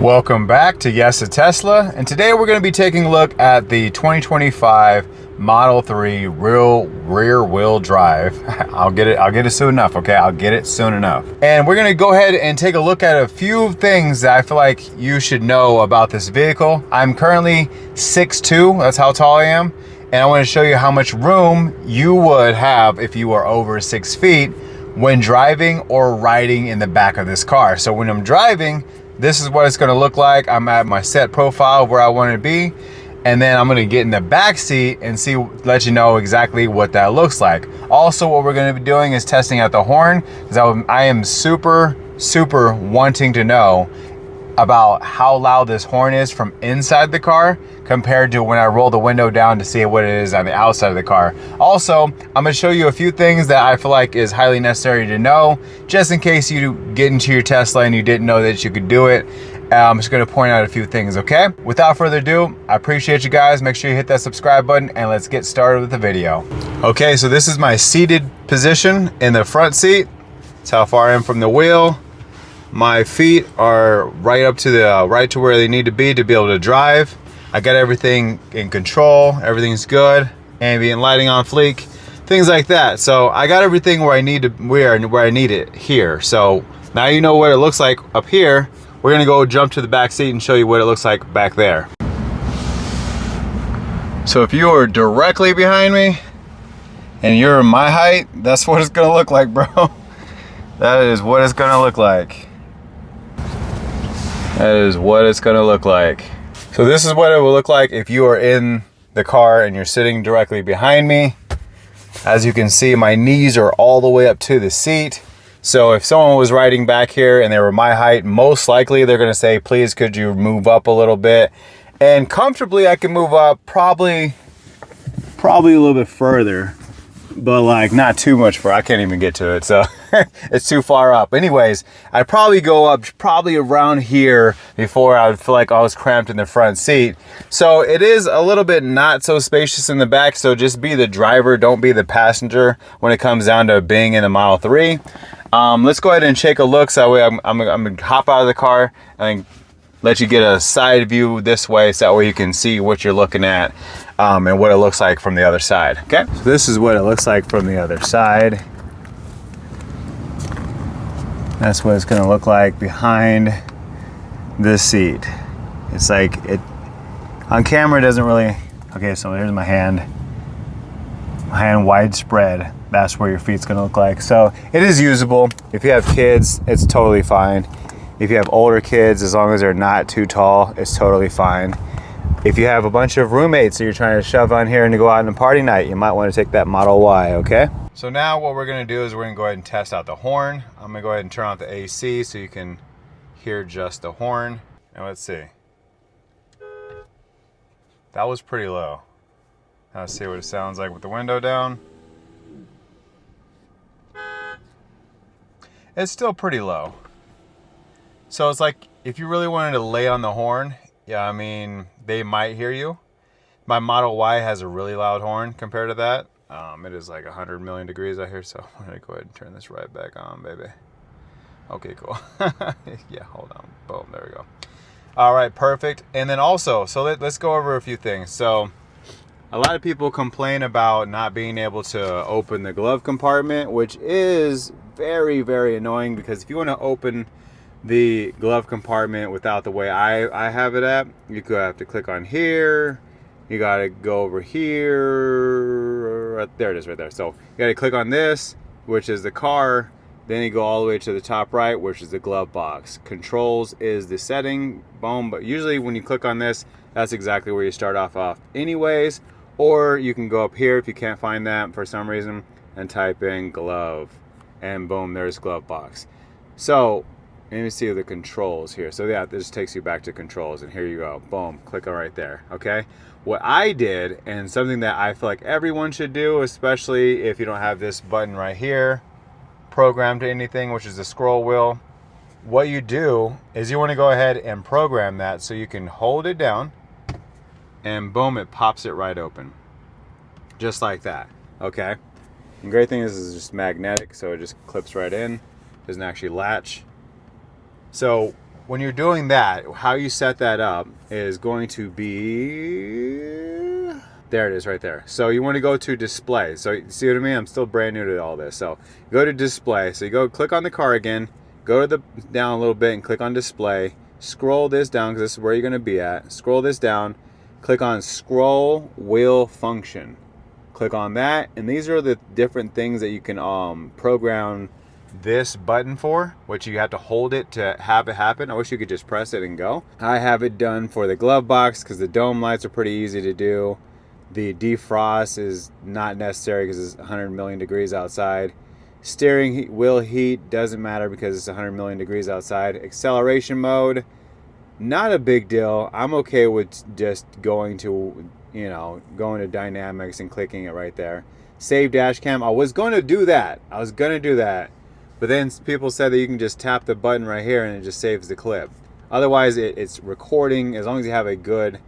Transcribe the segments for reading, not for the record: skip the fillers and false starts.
Welcome back to Yes a Tesla, and today we're going to be taking a look at the 2025 Model 3 rear wheel drive. I'll get it soon enough, okay? I'll get it soon enough. And we're going to go ahead and take a look at a few things that I feel like you should know about this vehicle. I'm currently 6'2", that's how tall I am, and I want to show you how much room you would have if you were over 6 feet when driving or riding in the back of this car. So when I'm driving, this is what it's gonna look like. I'm at my set profile where I want to be, and then I'm gonna get in the back seat and let you know exactly what that looks like. Also, what we're gonna be doing is testing out the horn, because I am super wanting to know about how loud this horn is from inside the car compared to when I roll the window down to see what it is on the outside of the car. Also, I'm gonna show you a few things that I feel like is highly necessary to know, just in case you get into your Tesla and you didn't know that you could do it. I'm just gonna point out a few things, okay? Without further ado, I appreciate you guys. Make sure you hit that subscribe button and let's get started with the video. Okay, so this is my seated position in the front seat. That's how far I am from the wheel. My feet are right up to to where they need to be able to drive. I got everything in control. Everything's good. Ambient lighting on fleek, things like that. So I got everything where I need it here. So now you know what it looks like up here. We're gonna go jump to the back seat and show you what it looks like back there. So if you are directly behind me and you're my height, that's what it's gonna look like, bro. That is what it's gonna look like. That is what it's gonna look like. So this is what it will look like if you are in the car and you're sitting directly behind me. As you can see, my knees are all the way up to the seat. So if someone was riding back here and they were my height, most likely they're gonna say, please, could you move up a little bit? And comfortably, I can move up probably a little bit further, but like not too much far. I can't even get to it, so it's too far up. Anyways, I'd probably go up around here before I would feel like I was cramped in the front seat. So it is a little bit not so spacious in the back, so just be the driver, don't be the passenger when it comes down to being in the Model 3. Let's go ahead and take a look, so that way I'm gonna hop out of the car and let you get a side view this way, so that way you can see what you're looking at and what it looks like from the other side. Okay, so this is what it looks like from the other side. That's what it's gonna look like behind this seat. It's like it on camera, it doesn't really. Okay, so here's my hand widespread. That's where your feet's gonna look like. So it is usable. If you have kids, it's totally fine. If you have older kids, as long as they're not too tall, it's totally fine. If you have a bunch of roommates that you're trying to shove on here and to go out on a party night, you might want to take that Model Y, okay? So now what we're gonna do is we're gonna go ahead and test out the horn. I'm gonna go ahead and turn off the AC so you can hear just the horn. And let's see. That was pretty low. Now let's see what it sounds like with the window down. It's still pretty low. So it's like, if you really wanted to lay on the horn, yeah, I mean, they might hear you. My Model Y has a really loud horn compared to that. It is like 100 million degrees out here, so I'm gonna go ahead and turn this right back on, baby. Okay, cool. Yeah, hold on. Boom, there we go. All right, perfect. And then also, so let's go over a few things. So a lot of people complain about not being able to open the glove compartment, which is very annoying, because if you want to open the glove compartment without the way I have it at, you could have to click on here, you gotta go over here, right there it is right there. So you gotta click on this, which is the car, then you go all the way to the top right, which is the glove box. Controls is the setting, boom, but usually when you click on this, that's exactly where you start off anyways. Or you can go up here if you can't find that for some reason and type in glove, and boom, there's glove box. So let me see the controls here. So yeah, this takes you back to controls, and here you go. Boom, click on right there, okay? What I did, and something that I feel like everyone should do, especially if you don't have this button right here programmed to anything, which is the scroll wheel, what you do is you want to go ahead and program that so you can hold it down, and boom, it pops it right open. Just like that, okay? The great thing is it's just magnetic, so it just clips right in, doesn't actually latch. So when you're doing that, how you set that up is going to be, there it is right there. So you want to go to display. So you see what I mean? I'm still brand new to all this. So go to display. So you go click on the car again, go to the down a little bit and click on display. Scroll this down because this is where you're going to be at. Scroll this down, click on scroll wheel function. Click on that, and these are the different things that you can program this button for, which you have to hold it to have it happen. I wish you could just press it and go. I have it done for the glove box because the dome lights are pretty easy to do. The defrost is not necessary because it's 100 million degrees outside. Steering wheel heat doesn't matter because it's 100 million degrees outside. Acceleration mode, not a big deal. I'm okay with just going to, going to dynamics and clicking it right there. Save dash cam. I was going to do that. But then people said that you can just tap the button right here and it just saves the clip. Otherwise, it's recording as long as you have a good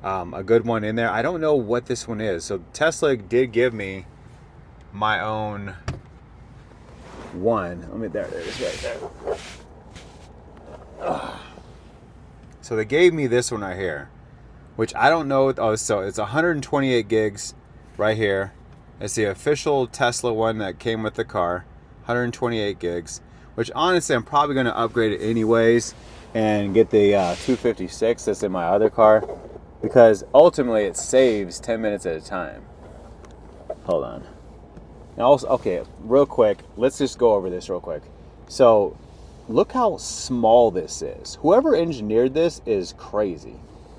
one in there. I don't know what this one is. So Tesla did give me my own one. There it is right there. Ugh. So they gave me this one right here, which I don't know. Oh, so it's 128 gigs right here. It's the official Tesla one that came with the car, 128 gigs, which honestly I'm probably going to upgrade it anyways and get the 256 that's in my other car, because ultimately it saves 10 minutes at a time. Hold on. Now also, okay, real quick, let's just go over this real quick. So look how small this is. Whoever engineered this is crazy.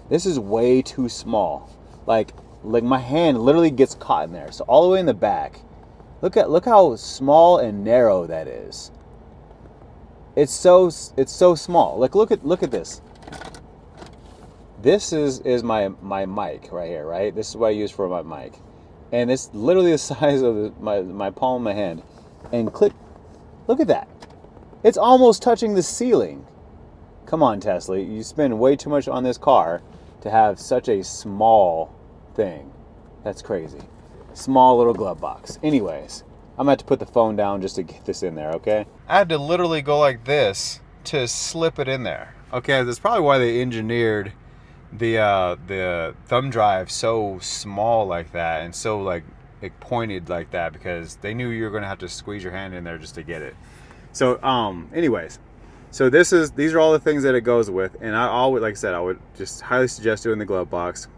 This is way too small. Like my hand literally gets caught in there. So all the way in the back. Look how small and narrow that is. It's so small. Like look at this. This is my mic right here, right? This is what I use for my mic. And it's literally the size of my palm of my hand. And look at that. It's almost touching the ceiling. Come on, Tesla. You spend way too much on this car to have such a small thing. That's crazy. Small little glove box. Anyways, I'm going to have to put the phone down just to get this in there, okay? I had to literally go like this to slip it in there. Okay, that's probably why they engineered the thumb drive so small like that and so like pointed like that, because they knew you were going to have to squeeze your hand in there just to get it. So anyways, so these are all the things that it goes with, and I always, like I said, I would just highly suggest doing the glove box.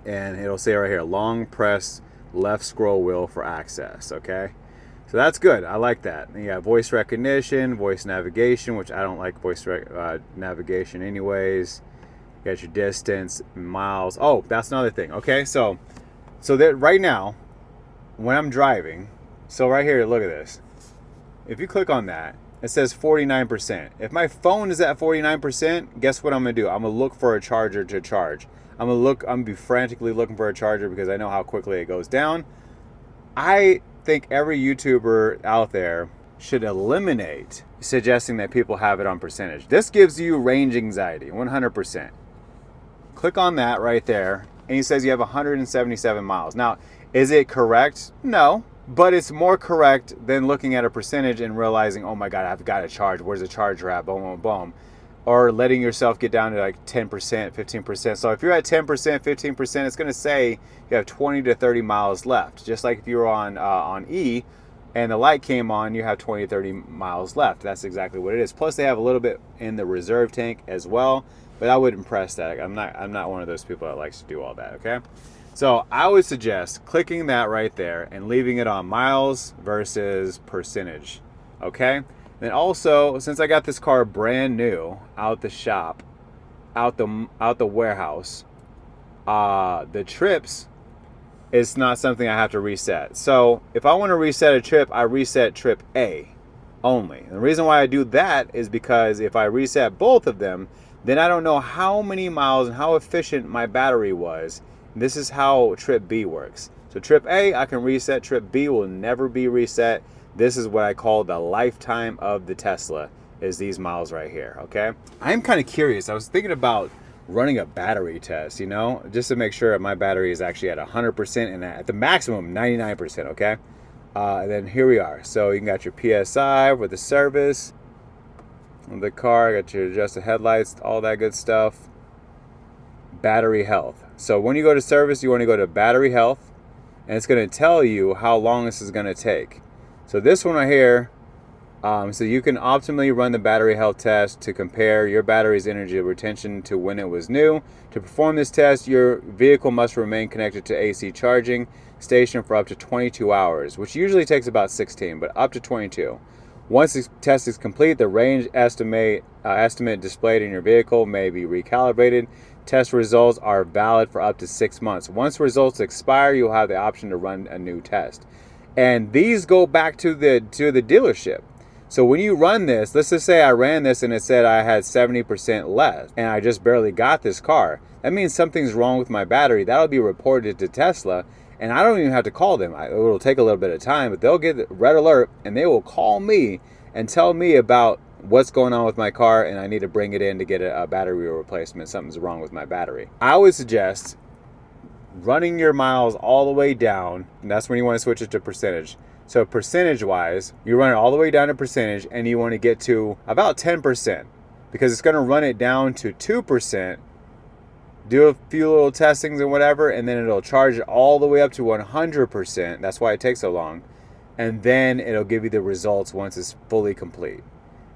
And it'll say right here, long press left scroll wheel for access. Okay, so that's good. I like that. And you got voice recognition, voice navigation, which I don't like voice navigation anyways. You got your distance, miles. Oh, that's another thing. Okay, so that right now, when I'm driving, so right here, look at this. If you click on that, it says 49%. If my phone is at 49%, guess what I'm gonna do? I'm gonna look for a charger to charge. I'm gonna be frantically looking for a charger because I know how quickly it goes down. I think every YouTuber out there should eliminate suggesting that people have it on percentage. This gives you range anxiety, 100%. Click on that right there, and he says you have 177 miles. Now, is it correct? No, but it's more correct than looking at a percentage and realizing, oh my God, I've got to charge. Where's the charger at? Boom, boom, boom. Or letting yourself get down to like 10%, 15%. So if you're at 10%, 15%, it's going to say you have 20 to 30 miles left. Just like if you were on E and the light came on, you have 20 to 30 miles left. That's exactly what it is. Plus they have a little bit in the reserve tank as well, but I wouldn't press that. I'm not one of those people that likes to do all that, okay? So I would suggest clicking that right there and leaving it on miles versus percentage, okay? And also, since I got this car brand new out the shop, out the warehouse, the trips is not something I have to reset. So if I want to reset a trip, I reset trip A only. And the reason why I do that is because if I reset both of them, then I don't know how many miles and how efficient my battery was. This is how trip B works. So trip A, I can reset. Trip B will never be reset. This is what I call the lifetime of the Tesla, is these miles right here, okay? I'm kind of curious. I was thinking about running a battery test, just to make sure that my battery is actually at 100% and at the maximum 99%, okay? And then here we are. So you got your PSI with the service. the car. Got your adjusted headlights, all that good stuff. Battery health. So when you go to service, you want to go to battery health, and it's going to tell you how long this is going to take. So this one right here, so you can optimally run the battery health test to compare your battery's energy retention to when it was new. To perform this test, your vehicle must remain connected to AC charging station for up to 22 hours, which usually takes about 16, but up to 22. Once the test is complete, the range estimate displayed in your vehicle may be recalibrated. Test results are valid for up to 6 months. Once results expire, you'll have the option to run a new test. And these go back to the dealership. So when you run this, let's just say I ran this and it said I had 70% left and I just barely got this car. That means something's wrong with my battery. That'll be reported to Tesla, and I don't even have to call them. It'll take a little bit of time, but they'll get the red alert and they will call me and tell me about what's going on with my car, and I need to bring it in to get a battery replacement. Something's wrong with my battery. I would suggest running your miles all the way down, and that's when you want to switch it to percentage. So percentage wise, you run it all the way down to percentage, and you want to get to about 10%, because it's going to run it down to 2%, do a few little testings and whatever, and then it'll charge it all the way up to 100%. That's why it takes so long. And then it'll give you the results once it's fully complete.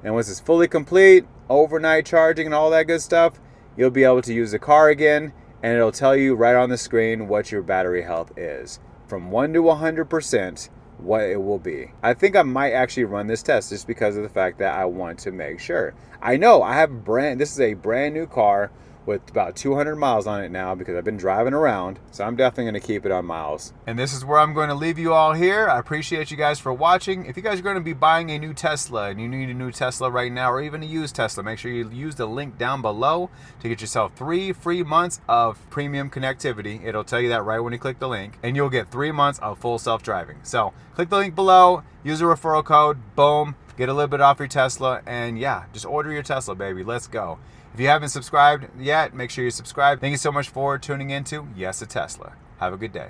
And once it's fully complete, overnight charging and all that good stuff, you'll be able to use the car again, and it'll tell you right on the screen what your battery health is. From 1 to 100%, what it will be. I think I might actually run this test just because of the fact that I want to make sure. I know I have this is a brand new car with about 200 miles on it now because I've been driving around. So I'm definitely going to keep it on miles. And this is where I'm going to leave you all here. I appreciate you guys for watching. If you guys are going to be buying a new Tesla and you need a new Tesla right now, or even a used Tesla, make sure you use the link down below to get yourself 3 free months of premium connectivity. It'll tell you that right when you click the link, and you'll get 3 months of full self-driving. So click the link below, use a referral code, boom, get a little bit off your Tesla, and yeah, just order your Tesla, baby. Let's go. If you haven't subscribed yet, make sure you subscribe. Thank you so much for tuning into Yes a Tesla. Have a good day.